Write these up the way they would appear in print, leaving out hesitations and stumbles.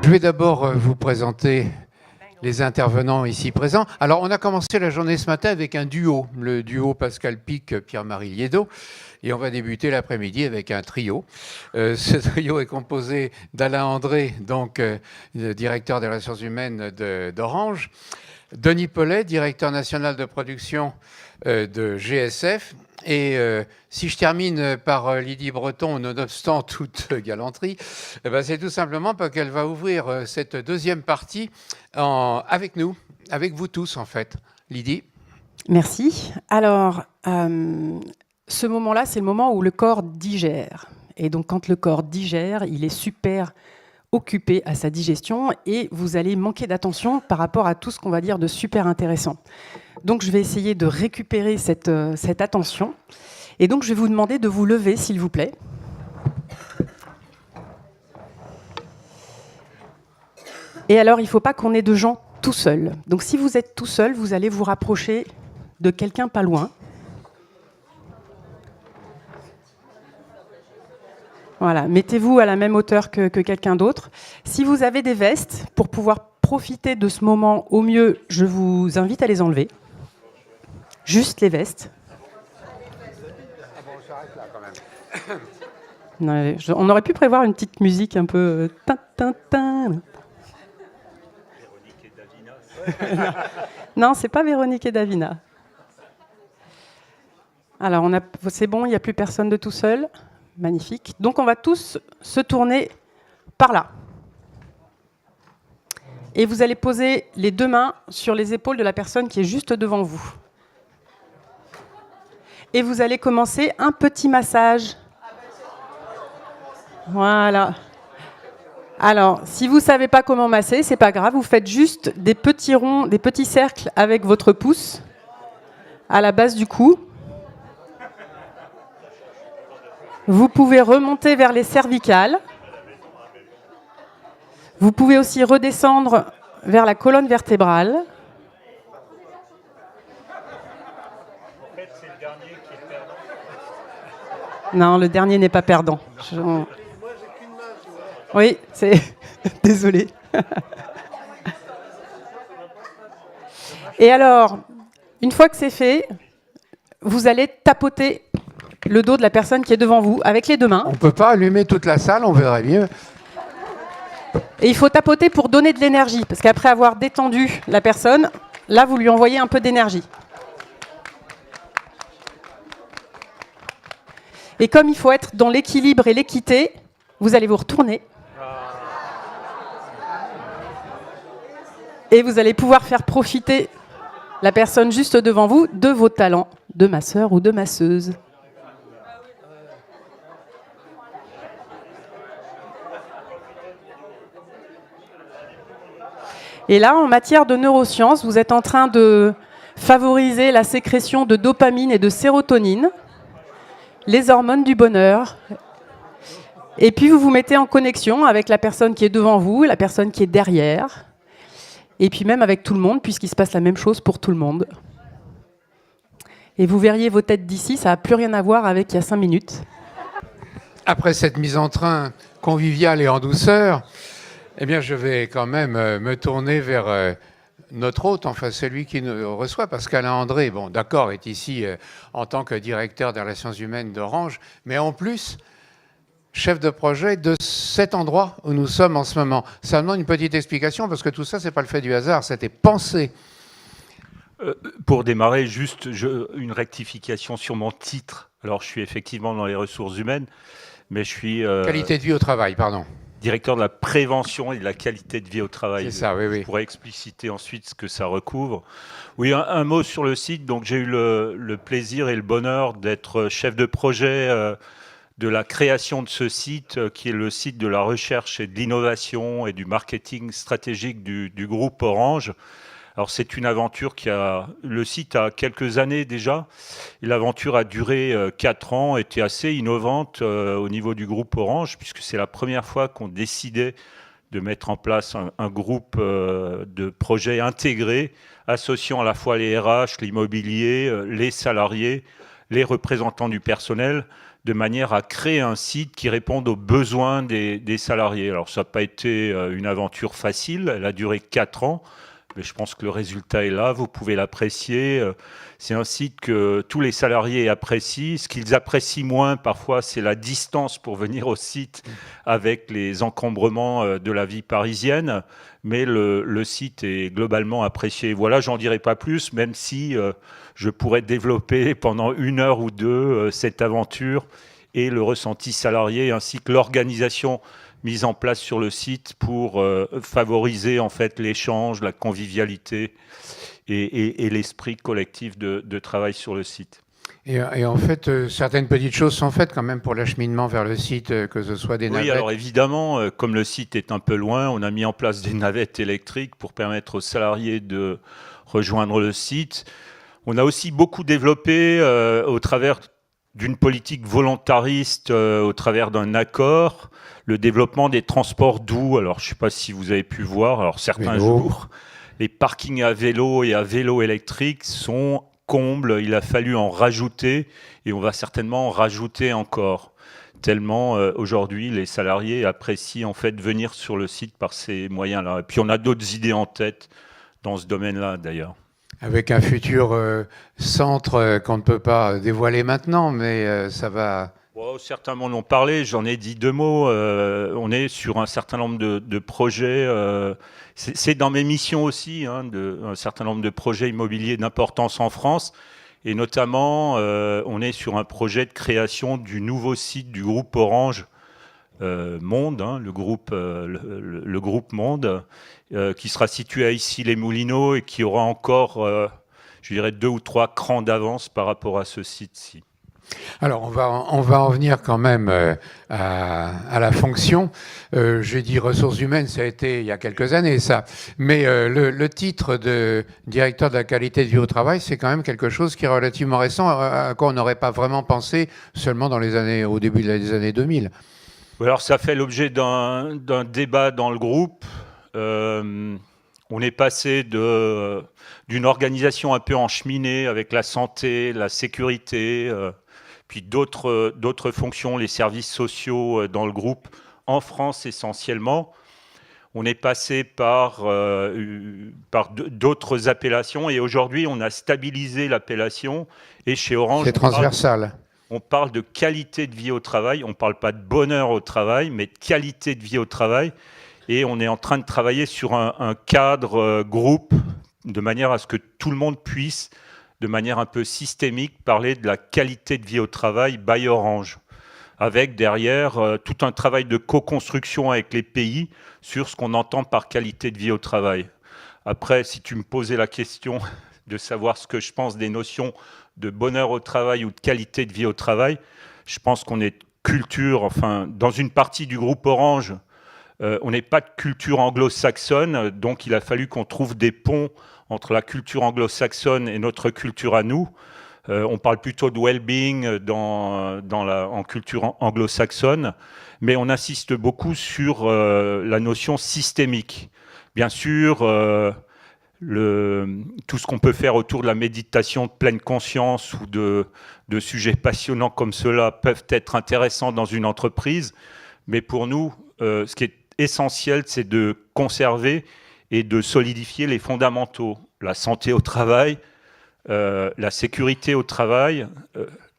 Je vais d'abord vous présenter les intervenants ici présents. Alors, on a commencé la journée ce matin avec un duo, le duo Pascal Pic, Pierre-Marie Liédot, et on va débuter l'après-midi avec un trio. Ce trio est composé d'Alain André, donc directeur des ressources humaines d'Orange, Denis Pollet, directeur national de production de GSF, et si je termine par Lydie Breton, nonobstant toute galanterie, eh ben c'est tout simplement parce qu'elle va ouvrir cette deuxième partie avec nous, avec vous tous en fait. Lydie. Merci. Alors, ce moment-là, c'est le moment où le corps digère. Et donc, quand le corps digère, il est super occupé à sa digestion et vous allez manquer d'attention par rapport à tout ce qu'on va dire de super intéressant. Donc, je vais essayer de récupérer cette attention. Et donc, je vais vous demander de vous lever, s'il vous plaît. Et alors, il ne faut pas qu'on ait de gens tout seuls. Donc, si vous êtes tout seul, vous allez vous rapprocher de quelqu'un pas loin. Voilà, mettez-vous à la même hauteur que quelqu'un d'autre. Si vous avez des vestes, pour pouvoir profiter de ce moment au mieux, je vous invite à les enlever. Juste les vestes. Non, on aurait pu prévoir une petite musique un peu... Véronique et Davina. Non, c'est pas Véronique et Davina. Alors, c'est bon, il n'y a plus personne de tout seul. Magnifique. Donc, on va tous se tourner par là. Et vous allez poser les deux mains sur les épaules de la personne qui est juste devant vous. Et vous allez commencer un petit massage. Voilà. Alors, si vous ne savez pas comment masser, c'est pas grave. Vous faites juste des petits ronds, des petits cercles avec votre pouce à la base du cou. Vous pouvez remonter vers les cervicales. Vous pouvez aussi redescendre vers la colonne vertébrale. En fait, c'est le dernier qui est perdant. Non, le dernier n'est pas perdant. Oui, c'est... Désolé. Et alors, une fois que c'est fait, vous allez tapoter le dos de la personne qui est devant vous avec les deux mains. On ne peut pas allumer toute la salle, on verrait mieux. Et il faut tapoter pour donner de l'énergie, parce qu'après avoir détendu la personne, là, vous lui envoyez un peu d'énergie. Et comme il faut être dans l'équilibre et l'équité, vous allez vous retourner. Et vous allez pouvoir faire profiter la personne juste devant vous de vos talents de masseur ou de masseuse. Et là, en matière de neurosciences, vous êtes en train de favoriser la sécrétion de dopamine et de sérotonine, les hormones du bonheur. Et puis, vous vous mettez en connexion avec la personne qui est devant vous, la personne qui est derrière, et puis même avec tout le monde, puisqu'il se passe la même chose pour tout le monde. Et vous verriez vos têtes d'ici, ça n'a plus rien à voir avec il y a 5 minutes. Après cette mise en train conviviale et en douceur, eh bien, je vais quand même me tourner vers notre hôte, enfin celui qui nous reçoit, parce qu'Alain André, bon, d'accord, est ici en tant que directeur des relations humaines d'Orange, mais en plus, chef de projet de cet endroit où nous sommes en ce moment. Ça demande une petite explication, parce que tout ça, c'est pas le fait du hasard, c'était pensé. Pour démarrer, juste une rectification sur mon titre. Alors, je suis effectivement dans les ressources humaines, mais je suis... Qualité de vie au travail, pardon. Directeur de la prévention et de la qualité de vie au travail. C'est ça, oui, oui. Je pourrais expliciter ensuite ce que ça recouvre. Oui, un mot sur le site. Donc, j'ai eu le plaisir et le bonheur d'être chef de projet de la création de ce site, qui est le site de la recherche et de l'innovation et du marketing stratégique du groupe Orange. Alors, c'est une aventure le site a quelques années déjà. Et l'aventure a duré 4 ans, était assez innovante au niveau du groupe Orange, puisque c'est la première fois qu'on décidait de mettre en place un groupe de projets intégrés, associant à la fois les RH, l'immobilier, les salariés, les représentants du personnel, de manière à créer un site qui réponde aux besoins des salariés. Alors ça n'a pas été une aventure facile, elle a duré 4 ans, mais je pense que le résultat est là, vous pouvez l'apprécier. C'est un site que tous les salariés apprécient. Ce qu'ils apprécient moins parfois, c'est la distance pour venir au site avec les encombrements de la vie parisienne, mais le site est globalement apprécié. Voilà, j'en dirai pas plus, même si je pourrais développer pendant 1 heure ou 2 cette aventure et le ressenti salarié ainsi que l'organisation mise en place sur le site pour favoriser en fait l'échange, la convivialité et l'esprit collectif de travail sur le site. Et en fait, certaines petites choses sont faites quand même pour l'acheminement vers le site, que ce soit des navettes. Oui, alors évidemment, comme le site est un peu loin, on a mis en place des navettes électriques pour permettre aux salariés de rejoindre le site. On a aussi beaucoup développé au travers d'une politique volontariste, au travers d'un accord, le développement des transports doux. Alors, je ne sais pas si vous avez pu voir, alors certains jours, les parkings à vélo et à vélo électrique sont combles. Il a fallu en rajouter et on va certainement en rajouter encore. Tellement aujourd'hui les salariés apprécient en fait venir sur le site par ces moyens-là. Et puis on a d'autres idées en tête dans ce domaine-là d'ailleurs. Avec un futur centre qu'on ne peut pas dévoiler maintenant, mais ça va... Bon, certains m'en ont parlé, j'en ai dit 2 mots. On est sur un certain nombre de projets. C'est dans mes missions aussi, hein, un certain nombre de projets immobiliers d'importance en France. Et notamment, on est sur un projet de création du nouveau site du groupe Orange Monde, hein, le groupe Monde, qui sera situé à Issy-les-Moulineaux et qui aura encore, je dirais, 2 ou 3 crans d'avance par rapport à ce site-ci. Alors, on va en venir quand même à la fonction. J'ai dit ressources humaines, ça a été il y a quelques années, ça. Mais le titre de directeur de la qualité de vie au travail, c'est quand même quelque chose qui est relativement récent, à quoi on n'aurait pas vraiment pensé seulement au début des années 2000. Alors, ça fait l'objet d'un débat dans le groupe. On est passé d'une organisation un peu encheminée avec la santé, la sécurité, puis d'autres fonctions, les services sociaux dans le groupe, en France essentiellement. On est passé par d'autres appellations et aujourd'hui, on a stabilisé l'appellation. Et chez Orange, c'est transversal. On parle de qualité de vie au travail. On ne parle pas de bonheur au travail, mais de qualité de vie au travail. Et on est en train de travailler sur un cadre groupe de manière à ce que tout le monde puisse, de manière un peu systémique, parler de la qualité de vie au travail by Orange, avec derrière tout un travail de co-construction avec les pays sur ce qu'on entend par qualité de vie au travail. Après, si tu me posais la question de savoir ce que je pense des notions de bonheur au travail ou de qualité de vie au travail, je pense qu'on est culture, enfin, dans une partie du groupe Orange, on n'est pas de culture anglo-saxonne, donc il a fallu qu'on trouve des ponts entre la culture anglo-saxonne et notre culture à nous. On parle plutôt de well-being en culture anglo-saxonne, mais on insiste beaucoup sur la notion systémique. Bien sûr, tout ce qu'on peut faire autour de la méditation de pleine conscience ou de sujets passionnants comme cela peuvent être intéressants dans une entreprise, mais pour nous, ce qui est essentiel, c'est de conserver et de solidifier les fondamentaux, la santé au travail, la sécurité au travail,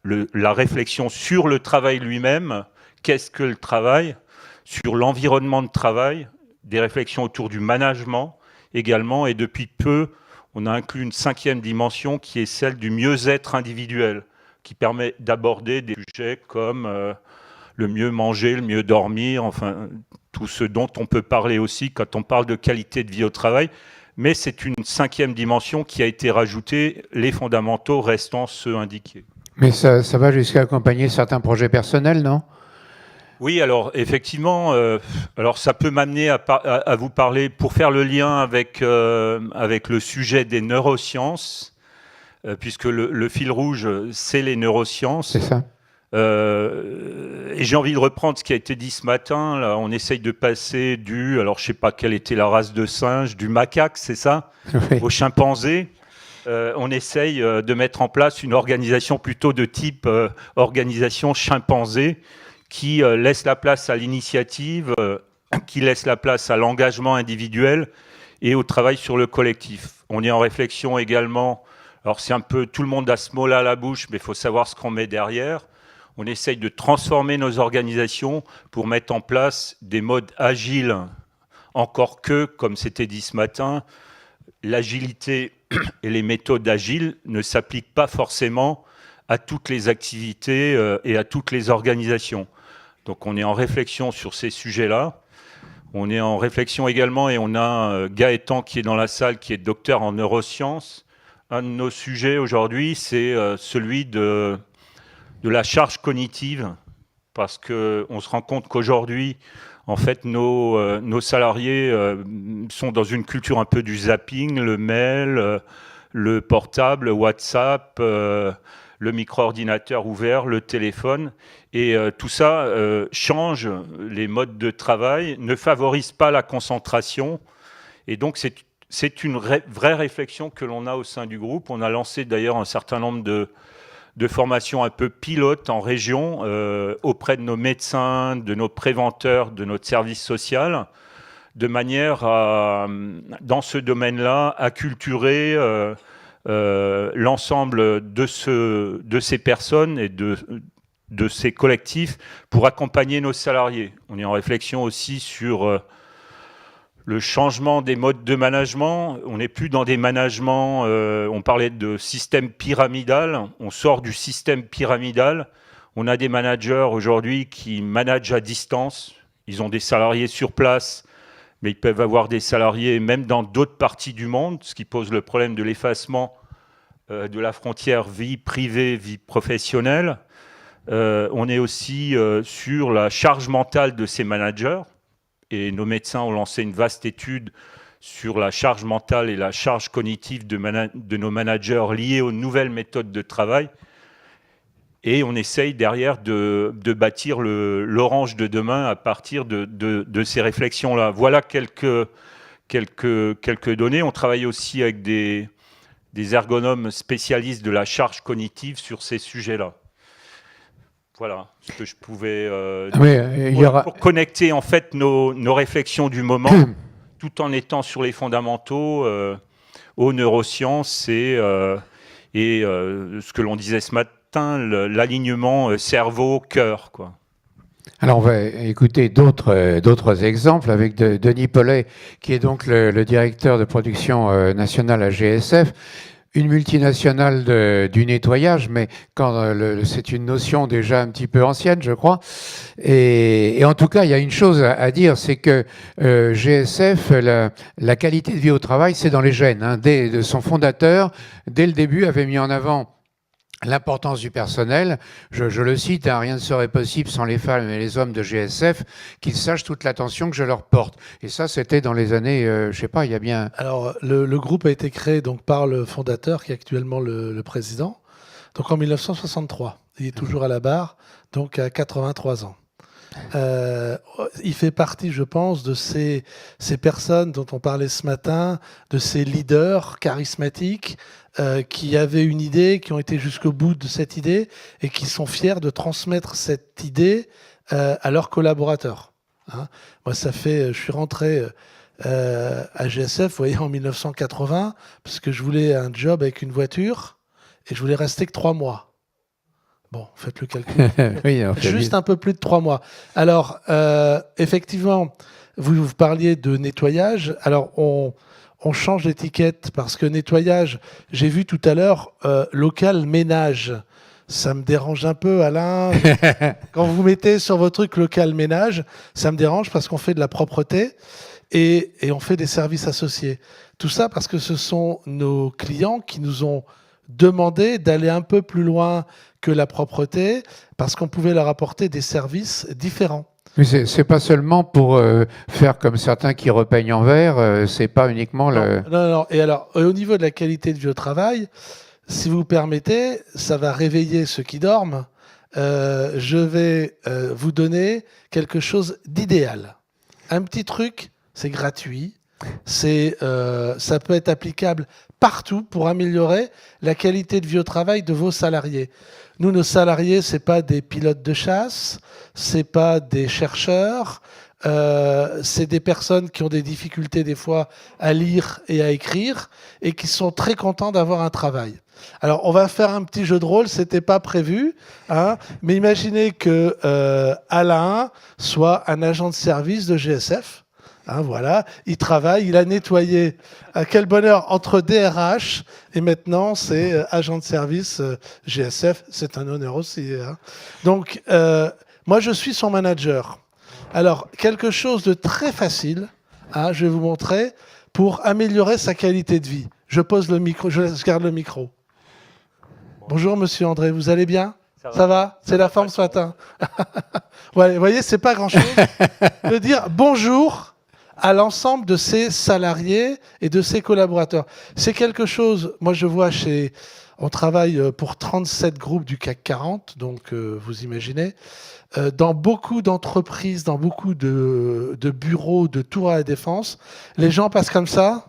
la réflexion sur le travail lui-même, qu'est-ce que le travail, sur l'environnement de travail, des réflexions autour du management également, et depuis peu, on a inclus une 5e dimension qui est celle du mieux-être individuel, qui permet d'aborder des sujets comme le mieux manger, le mieux dormir, enfin tout ce dont on peut parler aussi quand on parle de qualité de vie au travail. Mais c'est une 5e dimension qui a été rajoutée, les fondamentaux restant ceux indiqués. Mais ça va jusqu'à accompagner certains projets personnels, non ? Oui, alors effectivement, alors ça peut m'amener à vous parler, pour faire le lien avec le sujet des neurosciences, puisque le fil rouge, c'est les neurosciences. C'est ça. Et j'ai envie de reprendre ce qui a été dit ce matin. Là, on essaye de passer alors je ne sais pas quelle était la race de singe, du macaque, c'est ça, Oui. au chimpanzé. on essaye de mettre en place une organisation plutôt de type organisation chimpanzé qui laisse la place à l'initiative, qui laisse la place à l'engagement individuel et au travail sur le collectif. On est en réflexion également, alors c'est un peu tout le monde a ce mot-là à la bouche, mais il faut savoir ce qu'on met derrière. On essaye de transformer nos organisations pour mettre en place des modes agiles, encore que, comme c'était dit ce matin, l'agilité et les méthodes agiles ne s'appliquent pas forcément à toutes les activités et à toutes les organisations. Donc on est en réflexion sur ces sujets-là. On est en réflexion également, et on a Gaëtan qui est dans la salle, qui est docteur en neurosciences. Un de nos sujets aujourd'hui, c'est celui de la charge cognitive, parce qu'on se rend compte qu'aujourd'hui, en fait, nos salariés sont dans une culture un peu du zapping, le mail, le portable, WhatsApp, le micro-ordinateur ouvert, le téléphone. Et tout ça change les modes de travail, ne favorise pas la concentration. Et donc, c'est une vraie réflexion que l'on a au sein du groupe. On a lancé d'ailleurs un certain nombre de formations un peu pilotes en région auprès de nos médecins, de nos préventeurs, de notre service social, de manière à, dans ce domaine-là, acculturer l'ensemble de ces personnes et de ces collectifs pour accompagner nos salariés. On est en réflexion aussi sur le changement des modes de management. On n'est plus dans des managements, on parlait de système pyramidal, on sort du système pyramidal. On a des managers aujourd'hui qui managent à distance, ils ont des salariés sur place, mais ils peuvent avoir des salariés même dans d'autres parties du monde, ce qui pose le problème de l'effacement de la frontière vie privée, vie professionnelle. On est aussi sur la charge mentale de ces managers. Et nos médecins ont lancé une vaste étude sur la charge mentale et la charge cognitive de nos managers liées aux nouvelles méthodes de travail. Et on essaye derrière de bâtir l'orange de demain à partir de ces réflexions-là. Voilà quelques données. On travaille aussi avec des ergonomes spécialistes de la charge cognitive sur ces sujets-là. Voilà ce que je pouvais pour connecter en fait nos réflexions du moment, tout en étant sur les fondamentaux, aux neurosciences et ce que l'on disait ce matin, l'alignement cerveau-cœur, quoi. Alors on va écouter d'autres exemples avec Denis Pollet, qui est donc le directeur de production nationale à GSF. Une multinationale du nettoyage, mais c'est une notion déjà un petit peu ancienne, je crois. Et en tout cas, il y a une chose à dire, c'est que GSF, la qualité de vie au travail, c'est dans les gènes. Hein. De son fondateur, dès le début, avait mis en avant l'importance du personnel. Je le cite, hein, rien ne serait possible sans les femmes et les hommes de GSF, qu'ils sachent toute l'attention que je leur porte. Et ça, c'était dans les années, je sais pas, il y a bien... Alors, le groupe a été créé donc, par le fondateur, qui est actuellement le président, donc en 1963. Il est toujours à la barre, donc à 83 ans. Il fait partie, je pense, de ces personnes dont on parlait ce matin, de ces leaders charismatiques qui avaient une idée, qui ont été jusqu'au bout de cette idée et qui sont fiers de transmettre cette idée à leurs collaborateurs. Hein. Moi, je suis rentré à GSF, vous voyez, en 1980, parce que je voulais un job avec une voiture et je voulais rester que 3 mois. Bon, faites le calcul. Oui, juste un peu plus de 3 mois. Alors, effectivement, vous parliez de nettoyage. Alors, on change l'étiquette parce que nettoyage, j'ai vu tout à l'heure, local ménage. Ça me dérange un peu, Alain. Quand vous mettez sur votre truc local ménage, ça me dérange parce qu'on fait de la propreté et on fait des services associés. Tout ça parce que ce sont nos clients qui nous ont demandé d'aller un peu plus loin que la propreté parce qu'on pouvait leur apporter des services différents. Mais c'est pas seulement pour faire comme certains qui repeignent en vert, c'est pas uniquement le... Non. Et alors, au niveau de la qualité de vie au travail, si vous permettez, ça va réveiller ceux qui dorment. Je vais vous donner quelque chose d'idéal. Un petit truc, c'est gratuit. Ça peut être applicable partout pour améliorer la qualité de vie au travail de vos salariés. Nous, nos salariés, c'est pas des pilotes de chasse, c'est pas des chercheurs, c'est des personnes qui ont des difficultés des fois à lire et à écrire et qui sont très contents d'avoir un travail. Alors, on va faire un petit jeu de rôle, c'était pas prévu, hein, mais imaginez que Alain soit un agent de service de GSF. Hein, voilà, il travaille, il a nettoyé. Quel bonheur entre DRH et maintenant c'est agent de service GSF, c'est un honneur aussi. Hein. Donc, moi je suis son manager. Alors, quelque chose de très facile, hein, je vais vous montrer, pour améliorer sa qualité de vie. Je pose le micro, je garde le micro. Bonjour Monsieur André, vous allez bien ? Ça va ? C'est la forme ce matin. Ouais, vous voyez, c'est pas grand-chose de dire bonjour à l'ensemble de ses salariés et de ses collaborateurs. C'est quelque chose, moi je vois on travaille pour 37 groupes du CAC 40, donc vous imaginez, dans beaucoup d'entreprises, dans beaucoup de bureaux, de tours à la défense, les gens passent comme ça,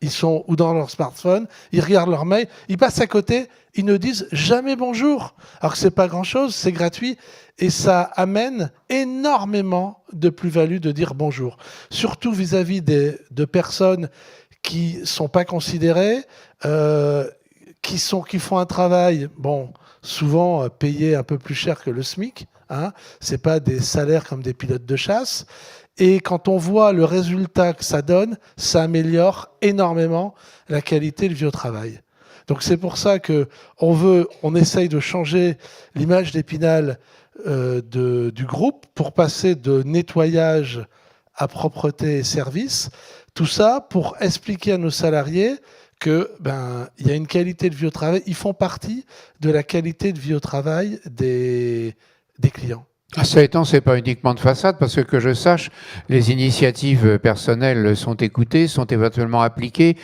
ils sont ou dans leur smartphone, ils regardent leur mail, ils passent à côté, ils ne disent jamais bonjour. Alors que c'est pas grand-chose, c'est gratuit et ça amène énormément de plus-value de dire bonjour. Surtout vis-à-vis de personnes qui sont pas considérées, qui font un travail, bon, souvent payé un peu plus cher que le SMIC. Hein, c'est pas des salaires comme des pilotes de chasse. Et quand on voit le résultat que ça donne, ça améliore énormément la qualité de vie au travail. Donc c'est pour ça que on essaye de changer l'image d'Épinal du groupe pour passer de nettoyage à propreté et service. Tout ça pour expliquer à nos salariés que il y a une qualité de vie au travail. Ils font partie de la qualité de vie au travail des clients. Ça étant, c'est pas uniquement de façade, parce que je sache, les initiatives personnelles sont écoutées, sont éventuellement appliquées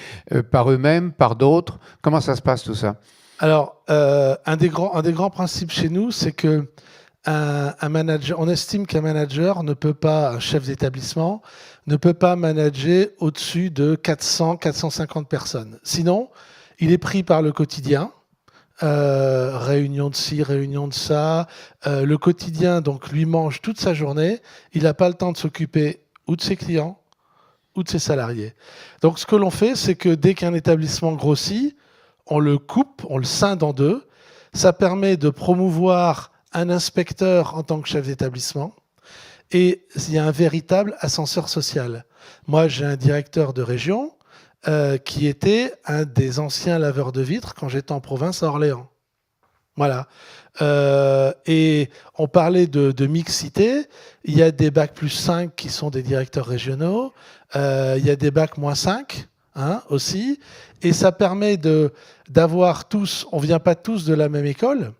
par eux-mêmes, par d'autres. Comment ça se passe tout ça ? Alors, un des grands principes chez nous, c'est que un manager, on estime qu'un manager un chef d'établissement, ne peut pas manager au-dessus de 450 personnes. Sinon, il est pris par le quotidien. Réunion de ci, réunion de ça. Le quotidien, donc, lui mange toute sa journée. Il n'a pas le temps de s'occuper ou de ses clients ou de ses salariés. Donc, ce que l'on fait, c'est que dès qu'un établissement grossit, on le coupe, on le scinde en deux. Ça permet de promouvoir un inspecteur en tant que chef d'établissement. Et il y a un véritable ascenseur social. Moi, j'ai un directeur de région qui était un des anciens laveurs de vitres quand j'étais en province à Orléans. Voilà. Et on parlait de mixité. Il y a des bacs plus 5 qui sont des directeurs régionaux. Il y a des bacs moins 5 aussi. Et ça permet d'avoir tous, on ne vient pas tous de la même école,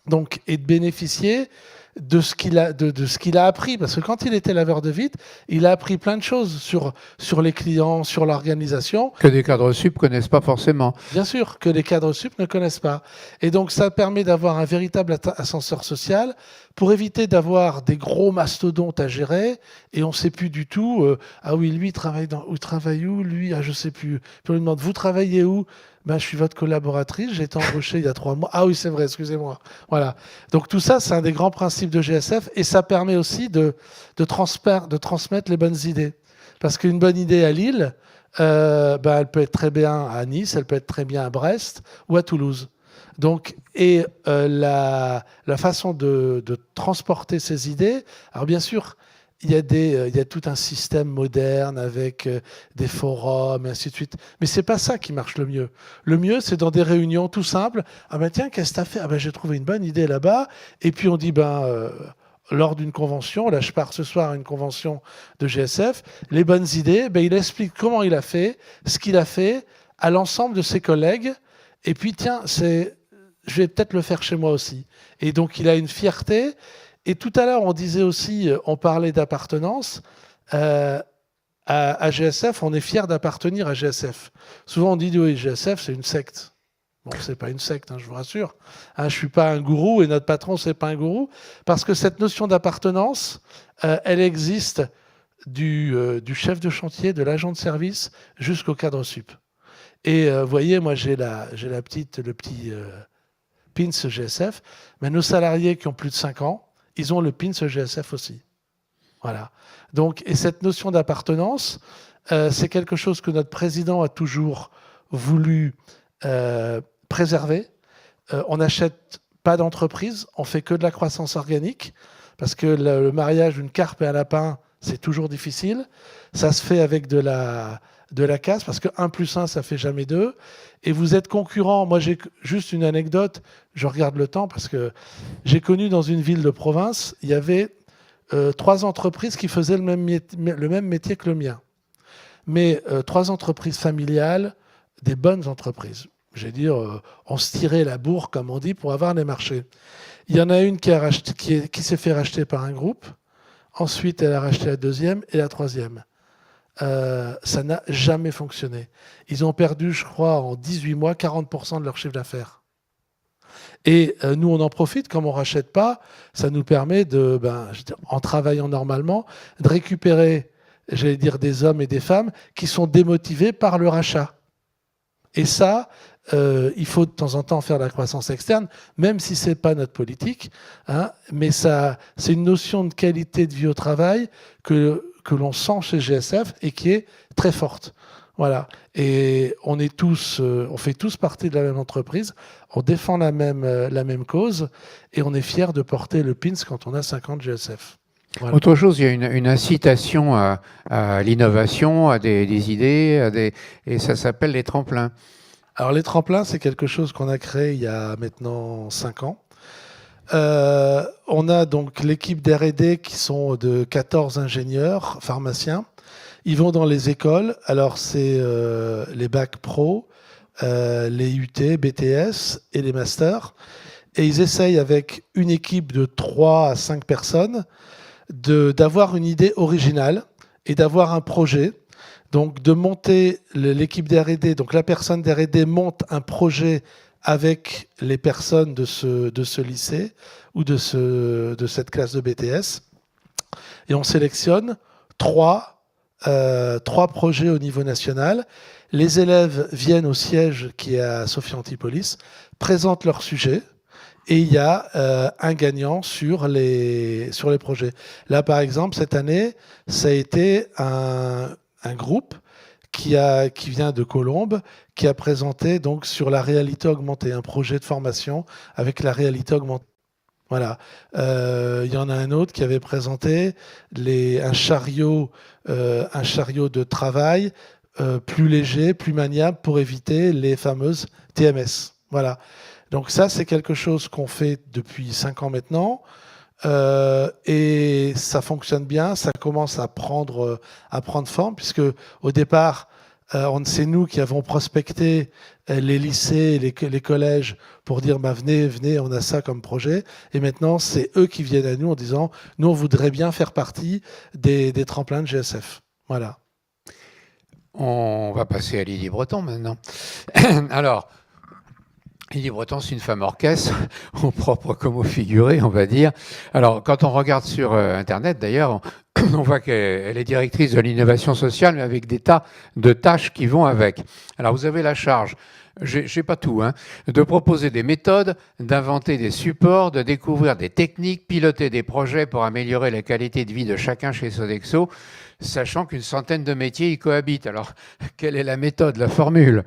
donc, et de bénéficier de ce qu'il a appris, parce que quand il était laveur de vitres, il a appris plein de choses sur les clients, sur l'organisation. Que des cadres sup connaissent pas forcément. Bien sûr, que les cadres sup ne connaissent pas. Et donc, ça permet d'avoir un véritable ascenseur social pour éviter d'avoir des gros mastodontes à gérer, et on ne sait plus du tout, ah oui, lui, il travaille où, lui, je ne sais plus. Puis on lui demande, vous travaillez où ? Je suis votre collaboratrice, j'ai été embauchée il y a 3 mois. Ah oui, c'est vrai, excusez-moi. Voilà. Donc tout ça, c'est un des grands principes de GSF et ça permet aussi de transmettre les bonnes idées. Parce qu'une bonne idée à Lille, elle peut être très bien à Nice, elle peut être très bien à Brest ou à Toulouse. Donc, et la façon de transporter ces idées, alors bien sûr, il y a tout un système moderne avec des forums et ainsi de suite. Mais c'est pas ça qui marche le mieux. Le mieux, c'est dans des réunions tout simples. Ah ben tiens, qu'est-ce que tu as fait ? J'ai trouvé une bonne idée là-bas. Et puis on dit, lors d'une convention, là je pars ce soir à une convention de GSF, les bonnes idées, il explique comment il a fait, ce qu'il a fait à l'ensemble de ses collègues. Et puis tiens, je vais peut-être le faire chez moi aussi. Et donc il a une fierté. Et tout à l'heure, on disait aussi, on parlait d'appartenance. À GSF, on est fier d'appartenir à GSF. Souvent, on dit, oui, GSF, c'est une secte. Bon, c'est pas une secte, je vous rassure. Je suis pas un gourou et notre patron, c'est pas un gourou. Parce que cette notion d'appartenance, elle existe du chef de chantier, de l'agent de service, jusqu'au cadre sup. Et vous voyez, moi j'ai le petit PINS GSF, mais nos salariés qui ont plus de 5 ans, ils ont le PINS GSF aussi. Voilà. Donc, et cette notion d'appartenance, c'est quelque chose que notre président a toujours voulu préserver. On n'achète pas d'entreprise, on fait que de la croissance organique, parce que le mariage d'une carpe et un lapin, c'est toujours difficile. Ça se fait avec de la casse, parce que 1 + 1, ça fait jamais 2. Et vous êtes concurrent. Moi, j'ai juste une anecdote, je regarde le temps, parce que j'ai connu dans une ville de province, il y avait 3 entreprises qui faisaient le même métier que le mien. Mais 3 entreprises familiales, des bonnes entreprises. Je veux dire, on se tirait la bourre, comme on dit, pour avoir les marchés. Il y en a une qui s'est fait racheter par un groupe. Ensuite, elle a racheté la deuxième et la troisième. Ça n'a jamais fonctionné. Ils ont perdu, je crois, en 18 mois, 40% de leur chiffre d'affaires. Et nous, on en profite, comme on ne rachète pas, ça nous permet, en travaillant normalement, de récupérer, j'allais dire, des hommes et des femmes qui sont démotivés par le rachat. Et ça, il faut de temps en temps faire de la croissance externe, même si ce n'est pas notre politique. Hein, mais c'est une notion de qualité de vie au travail que l'on sent chez GSF et qui est très forte. Voilà. Et on fait tous partie de la même entreprise, on défend la même cause et on est fiers de porter le PINS quand on a 50 GSF. Voilà. Autre chose, il y a une incitation à l'innovation, à des idées, et ça s'appelle les tremplins. Alors les tremplins, c'est quelque chose qu'on a créé il y a maintenant 5 ans. On a donc l'équipe d'R&D qui sont de 14 ingénieurs, pharmaciens. Ils vont dans les écoles. Alors c'est les bacs pro, les UT, BTS et les masters. Et ils essayent avec une équipe de 3 à 5 personnes d'avoir une idée originale et d'avoir un projet. Donc de monter l'équipe d'R&D, donc la personne d'R&D monte un projet avec les personnes de ce lycée ou de cette classe de BTS. Et on sélectionne 3 projets au niveau national. Les élèves viennent au siège qui est à Sophia Antipolis, présentent leur sujet, et il y a un gagnant sur les projets. Là, par exemple, cette année, ça a été un groupe qui vient de Colombes, qui a présenté donc sur la réalité augmentée, un projet de formation avec la réalité augmentée. Voilà. Il y en a un autre qui avait présenté un chariot de travail plus léger, plus maniable pour éviter les fameuses TMS. Voilà. Donc ça, c'est quelque chose qu'on fait depuis 5 ans maintenant. Et ça fonctionne bien, ça commence à prendre forme, puisque au départ, c'est nous qui avons prospecté les lycées, les collèges pour dire venez, on a ça comme projet. Et maintenant, c'est eux qui viennent à nous en disant nous, on voudrait bien faire partie des tremplins de GSF. Voilà. On va passer à Lydie Breton maintenant. Alors, Lydie Breton, c'est une femme orchestre, au propre comme au figuré, on va dire. Alors, quand on regarde sur Internet, d'ailleurs, on voit qu'elle est directrice de l'innovation sociale, mais avec des tas de tâches qui vont avec. Alors, vous avez la charge, je sais pas tout, hein, de proposer des méthodes, d'inventer des supports, de découvrir des techniques, piloter des projets pour améliorer la qualité de vie de chacun chez Sodexo, sachant qu'une centaine de métiers y cohabitent. Alors, quelle est la méthode, la formule ?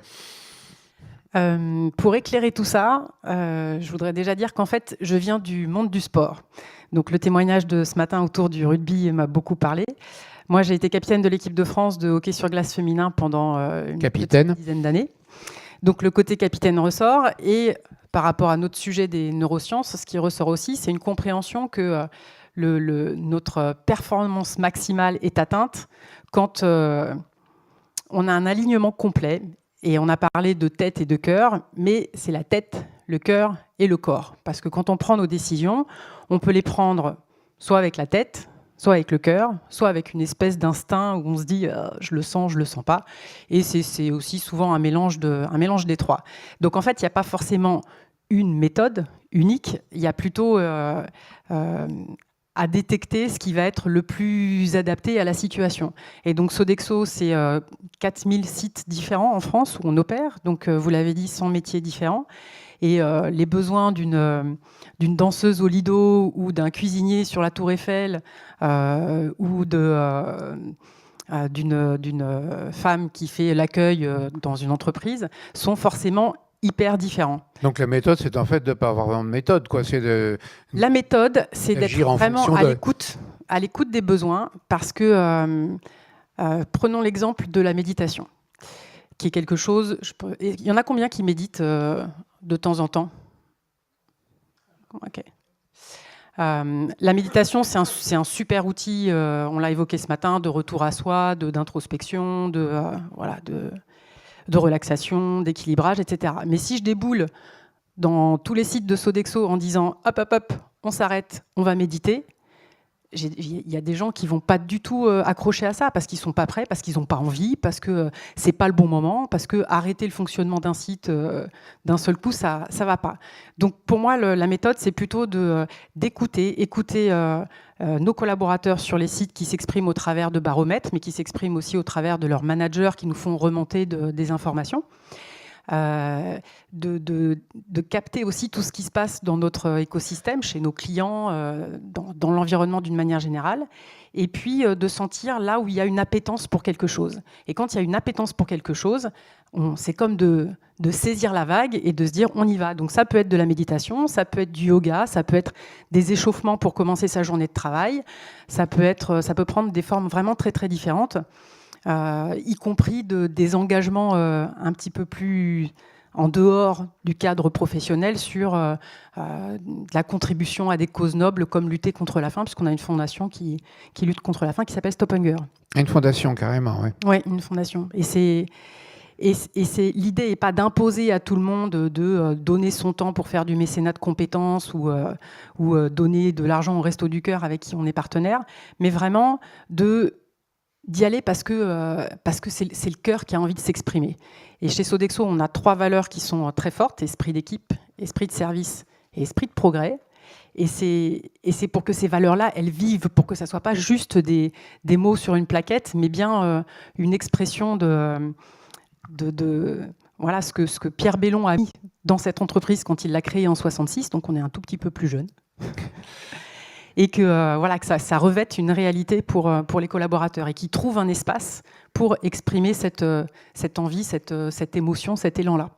Pour éclairer tout ça, je voudrais déjà dire qu'en fait, je viens du monde du sport. Donc le témoignage de ce matin autour du rugby m'a beaucoup parlé. Moi, j'ai été capitaine de l'équipe de France de hockey sur glace féminin pendant une dizaine d'années. Donc le côté capitaine ressort. Et par rapport à notre sujet des neurosciences, ce qui ressort aussi, c'est une compréhension que notre performance maximale est atteinte quand on a un alignement complet. Et on a parlé de tête et de cœur, mais c'est la tête, le cœur et le corps. Parce que quand on prend nos décisions, on peut les prendre soit avec la tête, soit avec le cœur, soit avec une espèce d'instinct où on se dit je le sens pas. Et c'est aussi souvent un mélange des trois. Donc en fait, il n'y a pas forcément une méthode unique, il y a plutôt à détecter ce qui va être le plus adapté à la situation. Et donc Sodexo, c'est 4000 sites différents en France où on opère, donc vous l'avez dit, 100 métiers différents. Et les besoins d'une danseuse au Lido ou d'un cuisinier sur la Tour Eiffel ou d'une femme qui fait l'accueil dans une entreprise sont forcément hyper différents. Donc la méthode, c'est en fait de ne pas avoir vraiment de méthode, quoi. La méthode, c'est d'être Agir en vraiment fonction à l'écoute des besoins, parce que prenons l'exemple de la méditation, qui est quelque chose. Il y en a combien qui méditent de temps en temps? Ok. La méditation, c'est un super outil, on l'a évoqué ce matin, de retour à soi, d'introspection, de relaxation, d'équilibrage, etc. Mais si je déboule dans tous les sites de Sodexo en disant « hop, hop, hop, on s'arrête, on va méditer », il y a des gens qui vont pas du tout accrocher à ça, parce qu'ils sont pas prêts, parce qu'ils n'ont pas envie, parce que c'est pas le bon moment, parce que arrêter le fonctionnement d'un site d'un seul coup, ça va pas. Donc pour moi, la méthode, c'est plutôt d'écouter nos collaborateurs sur les sites qui s'expriment au travers de baromètres, mais qui s'expriment aussi au travers de leurs managers qui nous font remonter des informations. De capter aussi tout ce qui se passe dans notre écosystème, chez nos clients, dans l'environnement d'une manière générale, et puis de sentir là où il y a une appétence pour quelque chose. Et quand il y a une appétence pour quelque chose, c'est comme de saisir la vague et de se dire on y va. Donc ça peut être de la méditation, ça peut être du yoga, ça peut être des échauffements pour commencer sa journée de travail, ça peut prendre des formes vraiment très très différentes. Y compris des engagements un petit peu plus en dehors du cadre professionnel sur la contribution à des causes nobles comme lutter contre la faim, puisqu'on a une fondation qui lutte contre la faim qui s'appelle Stop Hunger. Une fondation, carrément, oui. Oui, une fondation. Et l'idée n'est pas d'imposer à tout le monde de donner son temps pour faire du mécénat de compétences ou donner de l'argent au Resto du Cœur avec qui on est partenaire, mais vraiment d'y aller parce que c'est le cœur qui a envie de s'exprimer. Et chez Sodexo, on a 3 valeurs qui sont très fortes: esprit d'équipe, esprit de service et esprit de progrès. Et c'est pour que ces valeurs-là, elles vivent, pour que ça ne soit pas juste des mots sur une plaquette, mais bien une expression voilà ce que Pierre Bellon a mis dans cette entreprise quand il l'a créée en 1966, donc on est un tout petit peu plus jeune. Et que ça revête une réalité pour les collaborateurs et qu'ils trouvent un espace pour exprimer cette envie, cette émotion, cet élan-là.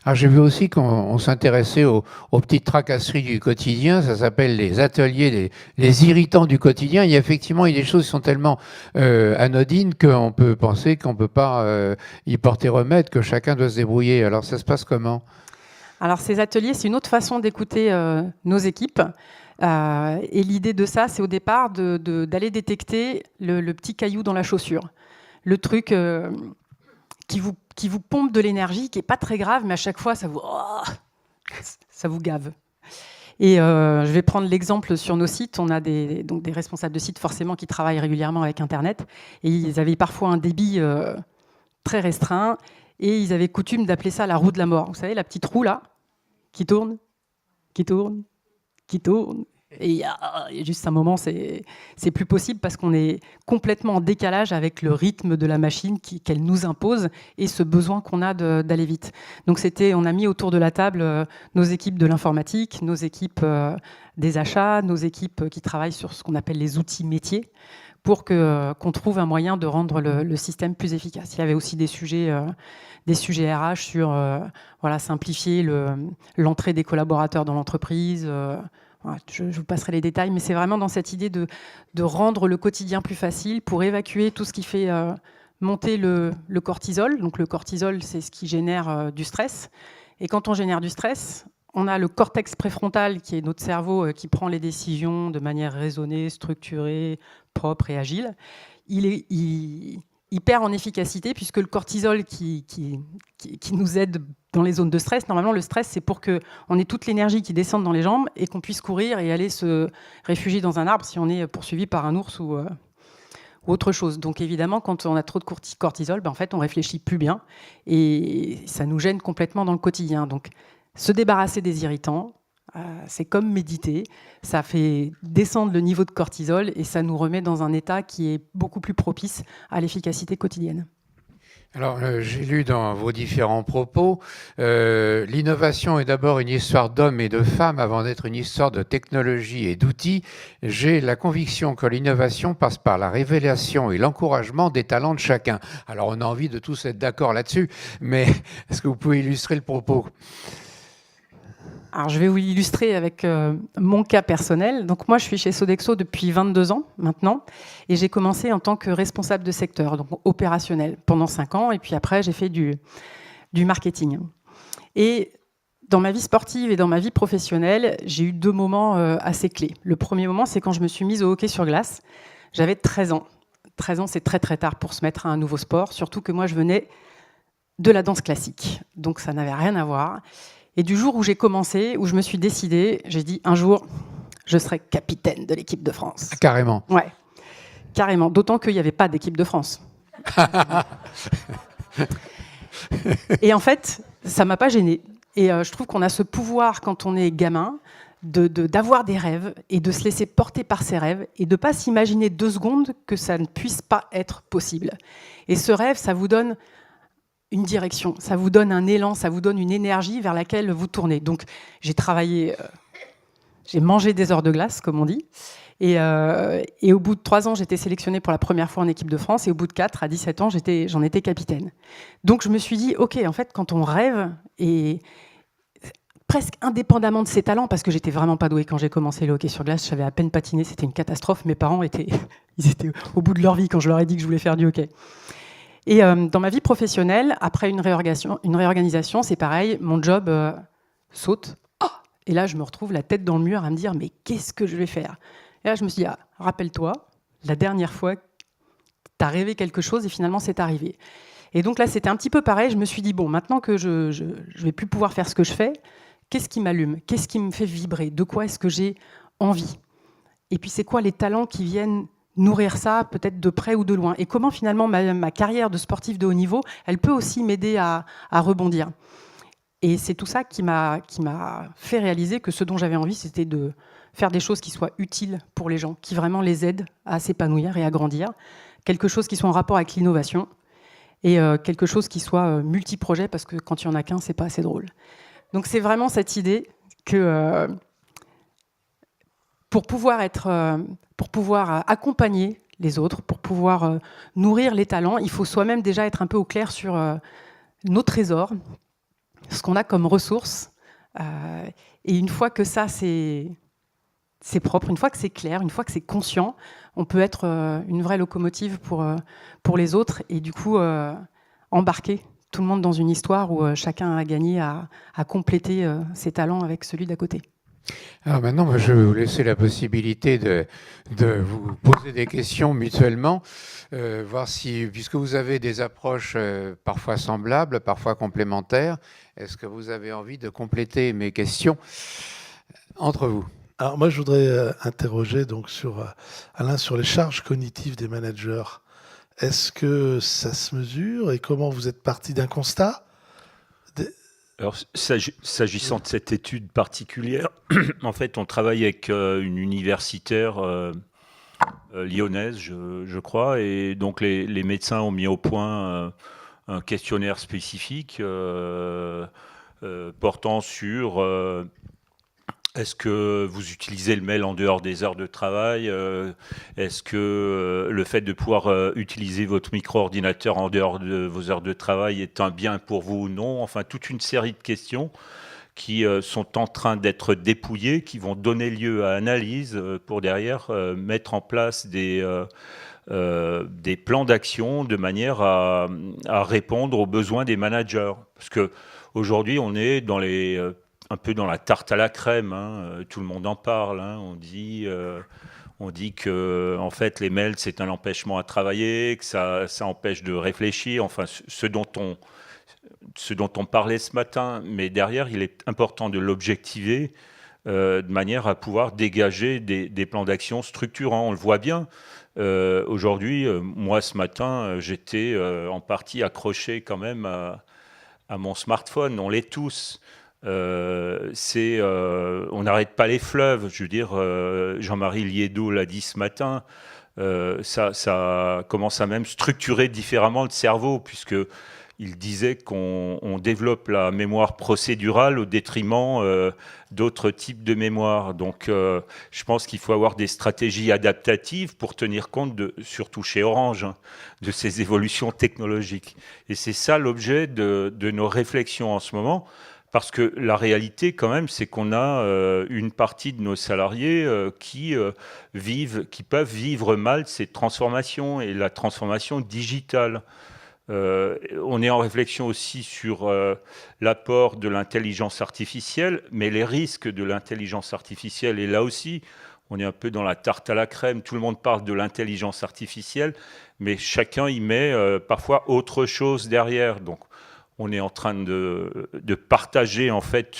Alors j'ai vu aussi qu'on s'intéressait aux petites tracasseries du quotidien. Ça s'appelle les ateliers, les irritants du quotidien. Il y a effectivement des choses qui sont tellement anodines qu'on peut penser qu'on ne peut pas y porter remède, que chacun doit se débrouiller. Alors ça se passe comment? Alors ces ateliers, c'est une autre façon d'écouter nos équipes. Et l'idée de ça, c'est au départ d'aller détecter le petit caillou dans la chaussure. Le truc qui vous pompe de l'énergie, qui n'est pas très grave, mais à chaque fois, ça vous gave. Et je vais prendre l'exemple sur nos sites. On a des responsables de sites forcément qui travaillent régulièrement avec Internet. Et ils avaient parfois un débit très restreint. Et ils avaient coutume d'appeler ça la roue de la mort. Vous savez, la petite roue là, qui tourne, qui tourne, qui tourne. Et il y a juste un moment, c'est plus possible parce qu'on est complètement en décalage avec le rythme de la machine qu'elle nous impose et ce besoin qu'on a d'aller vite. Donc on a mis autour de la table nos équipes de l'informatique, nos équipes des achats, nos équipes qui travaillent sur ce qu'on appelle les outils métiers pour qu'on trouve un moyen de rendre le système plus efficace. Il y avait aussi des sujets RH sur simplifier l'entrée des collaborateurs dans l'entreprise. Je vous passerai les détails, mais c'est vraiment dans cette idée de rendre le quotidien plus facile pour évacuer tout ce qui fait monter le cortisol. Donc le cortisol, c'est ce qui génère du stress. Et quand on génère du stress, on a le cortex préfrontal, qui est notre cerveau qui prend les décisions de manière raisonnée, structurée, propre et agile. Il perd en efficacité puisque le cortisol qui nous aide dans les zones de stress, normalement le stress c'est pour qu'on ait toute l'énergie qui descende dans les jambes et qu'on puisse courir et aller se réfugier dans un arbre si on est poursuivi par un ours ou autre chose. Donc évidemment quand on a trop de cortisol, en fait on réfléchit plus bien et ça nous gêne complètement dans le quotidien. Donc se débarrasser des irritants, C'est comme méditer. Ça fait descendre le niveau de cortisol et ça nous remet dans un état qui est beaucoup plus propice à l'efficacité quotidienne. Alors, j'ai lu dans vos différents propos, l'innovation est d'abord une histoire d'hommes et de femmes avant d'être une histoire de technologie et d'outils. J'ai la conviction que l'innovation passe par la révélation et l'encouragement des talents de chacun. Alors, on a envie de tous être d'accord là-dessus, mais est-ce que vous pouvez illustrer le propos ? Alors, je vais vous illustrer avec mon cas personnel. Donc, moi, je suis chez Sodexo depuis 22 ans maintenant, et j'ai commencé en tant que responsable de secteur, donc opérationnel, pendant 5 ans, et puis après, j'ai fait du marketing. Et dans ma vie sportive et dans ma vie professionnelle, j'ai eu 2 moments assez clés. Le premier moment, c'est quand je me suis mise au hockey sur glace. J'avais 13 ans. 13 ans, c'est très très tard pour se mettre à un nouveau sport, surtout que moi, je venais de la danse classique, donc ça n'avait rien à voir. Et du jour où j'ai commencé, où je me suis décidée, j'ai dit un jour, je serai capitaine de l'équipe de France. Carrément. Ouais, carrément. D'autant qu'il n'y avait pas d'équipe de France. Et en fait, ça ne m'a pas gênée. Et je trouve qu'on a ce pouvoir, quand on est gamin, d'avoir des rêves et de se laisser porter par ses rêves et de ne pas s'imaginer 2 secondes que ça ne puisse pas être possible. Et ce rêve, ça vous donne une direction, ça vous donne un élan, ça vous donne une énergie vers laquelle vous tournez. Donc, j'ai travaillé, j'ai mangé des heures de glace, comme on dit. Et au bout de 3 ans, j'étais sélectionnée pour la première fois en équipe de France. Et au bout de 4, à 17 ans, j'en étais capitaine. Donc, je me suis dit, OK, en fait, quand on rêve, et presque indépendamment de ses talents, parce que j'étais vraiment pas douée quand j'ai commencé le hockey sur glace, je savais à peine patiner, c'était une catastrophe. Mes parents ils étaient au bout de leur vie quand je leur ai dit que je voulais faire du hockey. Et dans ma vie professionnelle, après une réorganisation, c'est pareil, mon job saute. Oh, et là, je me retrouve la tête dans le mur à me dire, mais qu'est-ce que je vais faire ? Et là, je me suis dit, rappelle-toi, la dernière fois, tu as rêvé quelque chose et finalement, c'est arrivé. Et donc là, c'était un petit peu pareil. Je me suis dit, bon, maintenant que je vais plus pouvoir faire ce que je fais, qu'est-ce qui m'allume ? Qu'est-ce qui me fait vibrer ? De quoi est-ce que j'ai envie ? Et puis, c'est quoi les talents qui viennent nourrir ça, peut-être de près ou de loin. Et comment finalement ma carrière de sportif de haut niveau, elle peut aussi m'aider à rebondir. Et c'est tout ça qui m'a fait réaliser que ce dont j'avais envie, c'était de faire des choses qui soient utiles pour les gens, qui vraiment les aident à s'épanouir et à grandir. Quelque chose qui soit en rapport avec l'innovation et quelque chose qui soit multi-projet, parce que quand il n'y en a qu'un, c'est pas assez drôle. Donc c'est vraiment cette idée que pour pouvoir accompagner les autres, pour pouvoir nourrir les talents, il faut soi-même déjà être un peu au clair sur nos trésors, ce qu'on a comme ressources. Et une fois que ça, c'est propre, une fois que c'est clair, une fois que c'est conscient, on peut être une vraie locomotive pour les autres et du coup embarquer tout le monde dans une histoire où chacun a gagné à compléter ses talents avec celui d'à côté. Alors maintenant, je vais vous laisser la possibilité de vous poser des questions mutuellement, voir si, puisque vous avez des approches parfois semblables, parfois complémentaires, est-ce que vous avez envie de compléter mes questions entre vous ? Alors moi, je voudrais interroger donc Alain sur les charges cognitives des managers. Est-ce que ça se mesure et comment vous êtes parti d'un constat ? Alors, s'agissant de cette étude particulière, en fait, on travaille avec une universitaire lyonnaise, je crois, et donc les médecins ont mis au point un questionnaire spécifique portant sur est-ce que vous utilisez le mail en dehors des heures de travail ? Est-ce que le fait de pouvoir utiliser votre micro-ordinateur en dehors de vos heures de travail est un bien pour vous ou non ? Enfin, toute une série de questions qui sont en train d'être dépouillées, qui vont donner lieu à analyse pour derrière mettre en place des plans d'action de manière à répondre aux besoins des managers. Parce qu'aujourd'hui, on est dans un peu dans la tarte à la crème, hein. Tout le monde en parle, hein. On dit que en fait les mails c'est un empêchement à travailler, que ça empêche de réfléchir, enfin ce dont on parlait ce matin, mais derrière il est important de l'objectiver de manière à pouvoir dégager des plans d'action structurants. On le voit bien. Aujourd'hui, moi ce matin, j'étais en partie accroché quand même à mon smartphone. On l'est tous. On n'arrête pas les fleuves. Je veux dire, Jean-Marie Liédot l'a dit ce matin. Ça commence à même structurer différemment le cerveau, puisque il disait qu'on développe la mémoire procédurale au détriment d'autres types de mémoire. Donc, je pense qu'il faut avoir des stratégies adaptatives pour tenir compte, surtout chez Orange, hein, de ces évolutions technologiques. Et c'est ça l'objet de nos réflexions en ce moment. Parce que la réalité, quand même, c'est qu'on a une partie de nos salariés qui peuvent vivre mal ces transformations et la transformation digitale. On est en réflexion aussi sur l'apport de l'intelligence artificielle, mais les risques de l'intelligence artificielle. Et là aussi, on est un peu dans la tarte à la crème. Tout le monde parle de l'intelligence artificielle, mais chacun y met parfois autre chose derrière. Donc, on est en train de partager en fait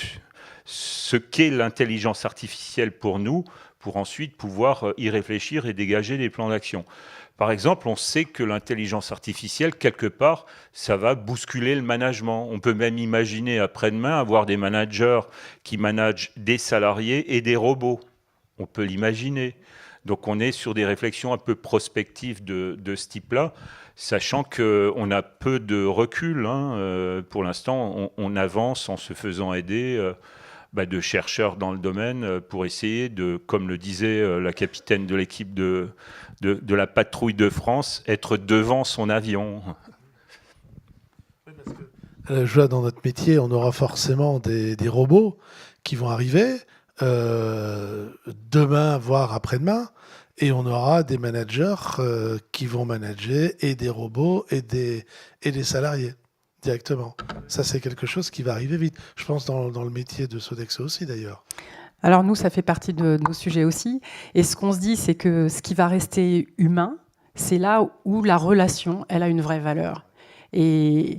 ce qu'est l'intelligence artificielle pour nous, pour ensuite pouvoir y réfléchir et dégager des plans d'action. Par exemple, on sait que l'intelligence artificielle, quelque part, ça va bousculer le management. On peut même imaginer après-demain avoir des managers qui managent des salariés et des robots. On peut l'imaginer. Donc on est sur des réflexions un peu prospectives de ce type-là, sachant qu'on a peu de recul. Pour l'instant, on avance en se faisant aider de chercheurs dans le domaine pour essayer de, comme le disait la capitaine de l'équipe de la patrouille de France, être devant son avion. Je vois dans notre métier, on aura forcément des robots qui vont arriver demain, voire après-demain, et on aura des managers qui vont manager et des robots et des salariés directement. Ça, c'est quelque chose qui va arriver vite. Je pense dans le métier de Sodexo aussi, d'ailleurs. Alors nous, ça fait partie de nos sujets aussi. Et ce qu'on se dit, c'est que ce qui va rester humain, c'est là où la relation, elle a une vraie valeur. Et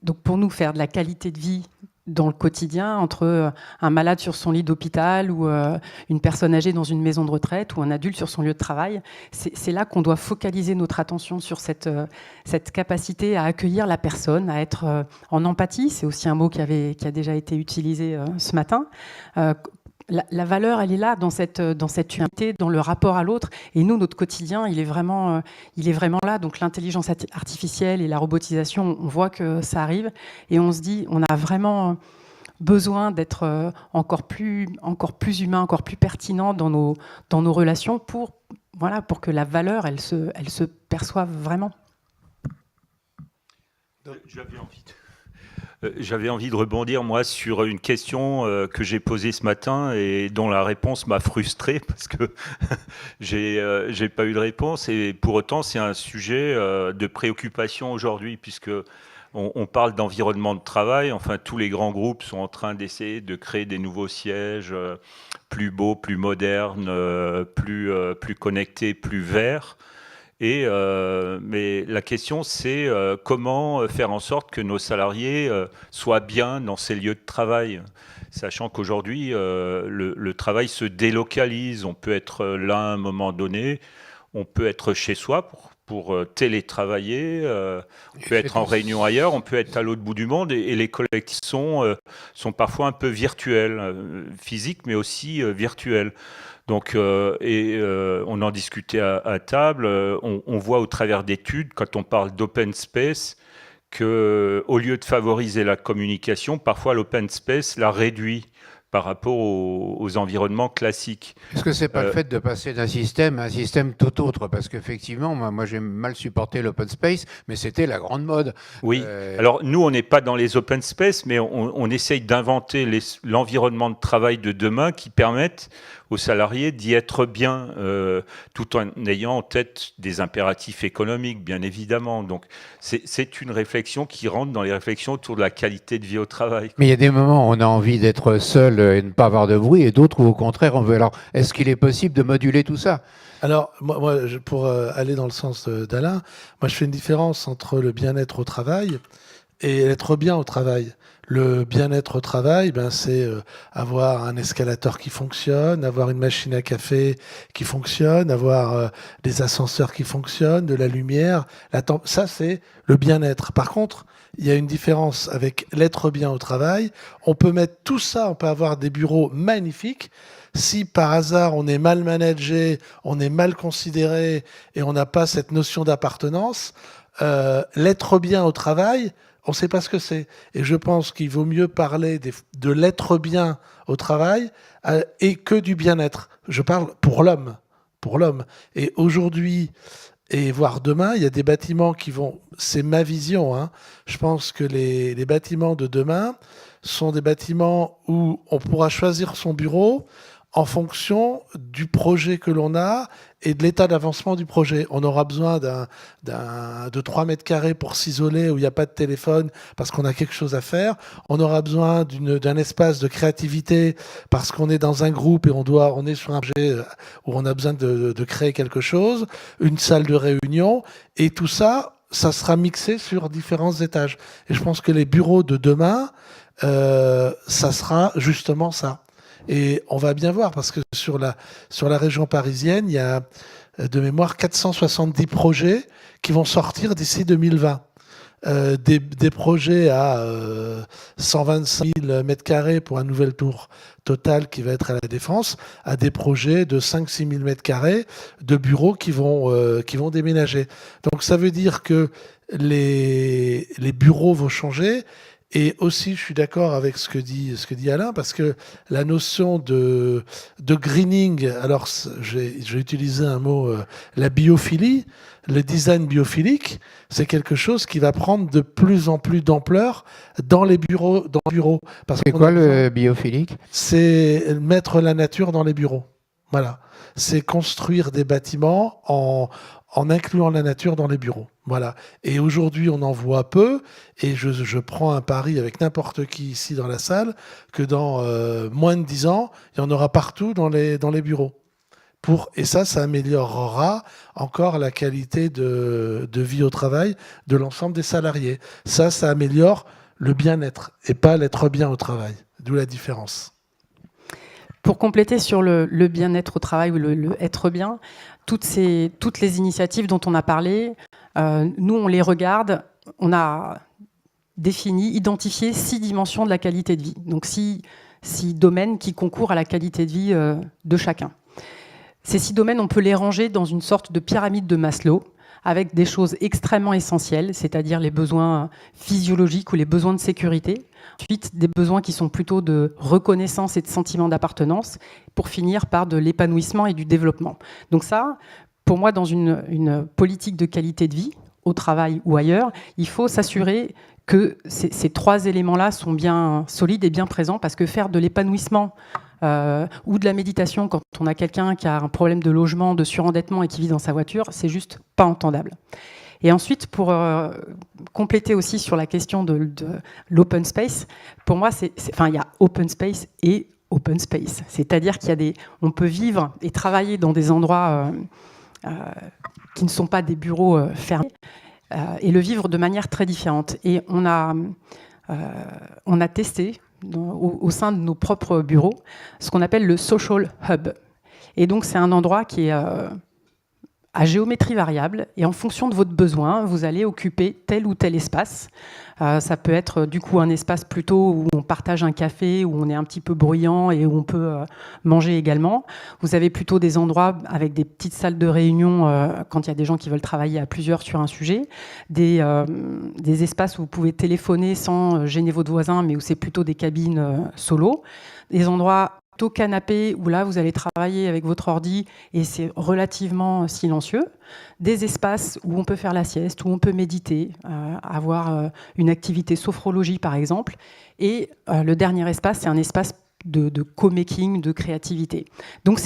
donc pour nous, faire de la qualité de vie dans le quotidien, entre un malade sur son lit d'hôpital ou une personne âgée dans une maison de retraite ou un adulte sur son lieu de travail, c'est là qu'on doit focaliser notre attention sur cette capacité à accueillir la personne, à être en empathie. C'est aussi un mot qui a déjà été utilisé ce matin. La valeur, elle est là, dans cette humanité, dans le rapport à l'autre. Et nous, notre quotidien, il est vraiment là. Donc l'intelligence artificielle et la robotisation, on voit que ça arrive. Et on se dit, on a vraiment besoin d'être encore plus humain, encore plus pertinent dans nos relations pour que la valeur, elle se perçoive vraiment. J'avais envie de rebondir, moi, sur une question que j'ai posée ce matin et dont la réponse m'a frustré parce que j'ai pas eu de réponse. Et pour autant, c'est un sujet de préoccupation aujourd'hui, puisque on parle d'environnement de travail. Enfin, tous les grands groupes sont en train d'essayer de créer des nouveaux sièges plus beaux, plus modernes, plus connectés, plus verts. Mais la question, c'est comment faire en sorte que nos salariés soient bien dans ces lieux de travail, sachant qu'aujourd'hui, le travail se délocalise. On peut être là à un moment donné, on peut être chez soi pour télétravailler, on peut être en réunion ailleurs, on peut être à l'autre bout du monde, et les collectifs sont parfois un peu virtuels, physiques, mais aussi virtuels. Donc, on en discutait à table, on voit au travers d'études, quand on parle d'open space, qu'au lieu de favoriser la communication, parfois l'open space la réduit par rapport aux environnements classiques. Est-ce que c'est pas le fait de passer d'un système à un système tout autre? Parce qu'effectivement, moi j'ai mal supporté l'open space, mais c'était la grande mode. Oui, alors nous on n'est pas dans les open space, mais on essaye d'inventer l'environnement de travail de demain qui permette aux salariés d'y être bien, tout en ayant en tête des impératifs économiques, bien évidemment. Donc c'est une réflexion qui rentre dans les réflexions autour de la qualité de vie au travail. Mais il y a des moments où on a envie d'être seul et ne pas avoir de bruit, et d'autres où au contraire on veut. Alors, est-ce qu'il est possible de moduler tout ça? Alors, moi pour aller dans le sens d'Alain, moi je fais une différence entre le bien-être au travail et être bien au travail. Le bien-être au travail, c'est avoir un escalator qui fonctionne, avoir une machine à café qui fonctionne, avoir des ascenseurs qui fonctionnent, de la lumière. Ça, c'est le bien-être. Par contre, il y a une différence avec l'être bien au travail. On peut mettre tout ça, on peut avoir des bureaux magnifiques. Si par hasard on est mal managé, on est mal considéré et on n'a pas cette notion d'appartenance, l'être bien au travail, on ne sait pas ce que c'est. Et je pense qu'il vaut mieux parler de l'être bien au travail et que du bien-être. Je parle pour l'homme. Pour l'homme. Et aujourd'hui, et voire demain, il y a des bâtiments qui vont... C'est ma vision. Hein. Je pense que les bâtiments de demain sont des bâtiments où on pourra choisir son bureau en fonction du projet que l'on a et de l'état d'avancement du projet. On aura besoin de 3 mètres carrés pour s'isoler où il n'y a pas de téléphone parce qu'on a quelque chose à faire. On aura besoin d'un espace de créativité parce qu'on est dans un groupe et on est sur un projet où on a besoin de créer quelque chose, une salle de réunion, et tout ça, ça sera mixé sur différents étages. Et je pense que les bureaux de demain, ça sera justement ça. Et on va bien voir, parce que sur la région parisienne, il y a de mémoire 470 projets qui vont sortir d'ici 2020. Des projets à 125 000 mètres carrés pour un nouvel tour total qui va être à la Défense, à des projets de 5-6 000 mètres carrés de bureaux qui vont déménager. Donc ça veut dire que les bureaux vont changer. Et aussi, je suis d'accord avec ce que dit Alain, parce que la notion de greening, alors j'ai utilisé un mot, la biophilie, le design biophilique, c'est quelque chose qui va prendre de plus en plus d'ampleur dans les bureaux. C'est quoi le biophilique? C'est mettre la nature dans les bureaux. Voilà. C'est construire des bâtiments en incluant la nature dans les bureaux. Voilà. Et aujourd'hui, on en voit peu. Et je prends un pari avec n'importe qui ici dans la salle que dans moins de 10 ans, il y en aura partout dans les bureaux. Et ça améliorera encore la qualité de vie au travail de l'ensemble des salariés. Ça améliore le bien-être et pas l'être bien au travail. D'où la différence. Pour compléter sur le bien-être au travail ou le être bien, toutes les initiatives dont on a parlé, nous on les regarde, on a identifié 6 dimensions de la qualité de vie, donc 6 domaines qui concourent à la qualité de vie de chacun. Ces 6 domaines, on peut les ranger dans une sorte de pyramide de Maslow, avec des choses extrêmement essentielles, c'est-à-dire les besoins physiologiques ou les besoins de sécurité. Ensuite, des besoins qui sont plutôt de reconnaissance et de sentiment d'appartenance, pour finir par de l'épanouissement et du développement. Donc ça, pour moi, dans une politique de qualité de vie, au travail ou ailleurs, il faut s'assurer que ces 3 éléments-là sont bien solides et bien présents, parce que faire de l'épanouissement ou de la méditation quand on a quelqu'un qui a un problème de logement, de surendettement et qui vit dans sa voiture, c'est juste pas entendable. Et ensuite, pour compléter aussi sur la question de l'open space, pour moi, il y a open space et open space. C'est-à-dire on peut vivre et travailler dans des endroits qui ne sont pas des bureaux fermés et le vivre de manière très différente. Et on a testé au sein de nos propres bureaux ce qu'on appelle le social hub. Et donc, c'est un endroit qui est à géométrie variable, et en fonction de votre besoin, vous allez occuper tel ou tel espace. Ça peut être du coup un espace plutôt où on partage un café, où on est un petit peu bruyant et où on peut manger également. Vous avez plutôt des endroits avec des petites salles de réunion quand il y a des gens qui veulent travailler à plusieurs sur un sujet, des espaces où vous pouvez téléphoner sans gêner votre voisin, mais où c'est plutôt des cabines solo, des endroits au canapé où là vous allez travailler avec votre ordi et c'est relativement silencieux, des espaces où on peut faire la sieste, où on peut méditer, avoir une activité sophrologie par exemple, et le dernier espace, c'est un espace de co-making, de créativité. Donc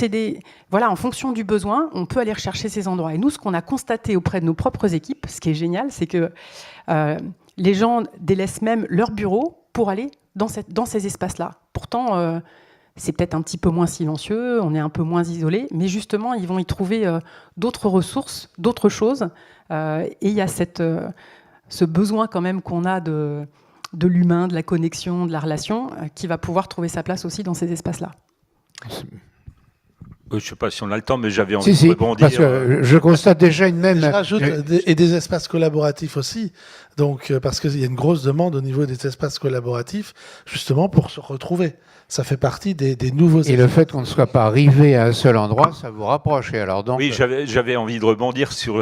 voilà, en fonction du besoin, on peut aller rechercher ces endroits. Et nous, ce qu'on a constaté auprès de nos propres équipes, ce qui est génial, c'est que les gens délaissent même leur bureau pour aller dans ces espaces-là. Pourtant, c'est peut-être un petit peu moins silencieux, on est un peu moins isolé, mais justement, ils vont y trouver d'autres ressources, d'autres choses. Et il y a ce besoin quand même qu'on a de l'humain, de la connexion, de la relation, qui va pouvoir trouver sa place aussi dans ces espaces-là. Je ne sais pas si on a le temps, mais j'avais envie Si, de rebondir. parce que je constate déjà une même... Je rajoute et des espaces collaboratifs aussi. Donc, parce qu'il y a une grosse demande au niveau des espaces collaboratifs, justement pour se retrouver. Ça fait partie des nouveaux Et le fait qu'on ne soit pas arrivé à un seul endroit, ça vous rapproche. Et alors donc, Oui, j'avais envie de rebondir sur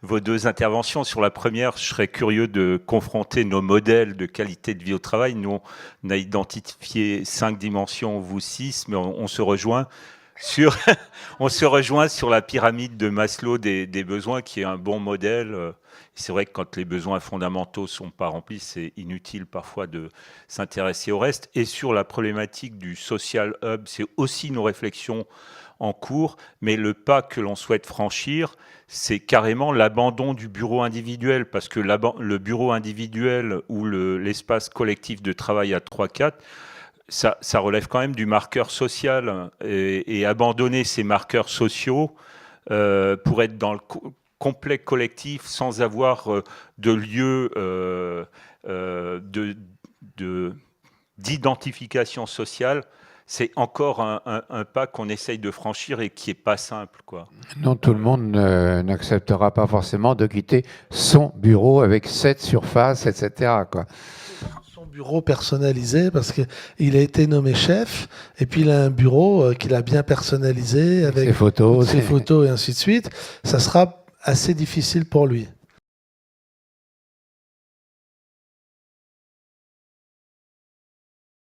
vos deux interventions. Sur la première, je serais curieux de confronter nos modèles de qualité de vie au travail. Nous, on a identifié 5 dimensions, vous 6, mais on se rejoint on se rejoint sur la pyramide de Maslow des besoins, qui est un bon modèle. C'est vrai que quand les besoins fondamentaux ne sont pas remplis, c'est inutile parfois de s'intéresser au reste. Et sur la problématique du social hub, c'est aussi nos réflexions en cours, mais le pas que l'on souhaite franchir, c'est carrément l'abandon du bureau individuel, parce que le bureau individuel ou l'espace collectif de travail à 3-4, ça relève quand même du marqueur social, et abandonner ces marqueurs sociaux pour être dans le complet collectif sans avoir de lieu d'identification sociale, c'est encore un pas qu'on essaye de franchir et qui n'est pas simple, quoi. non, tout le monde n'acceptera pas forcément de quitter son bureau avec cette surface, etc., quoi. son bureau personnalisé, parce qu'il a été nommé chef, et puis il a un bureau qu'il a bien personnalisé avec ses photos et ainsi de suite. Ça sera assez difficile pour lui.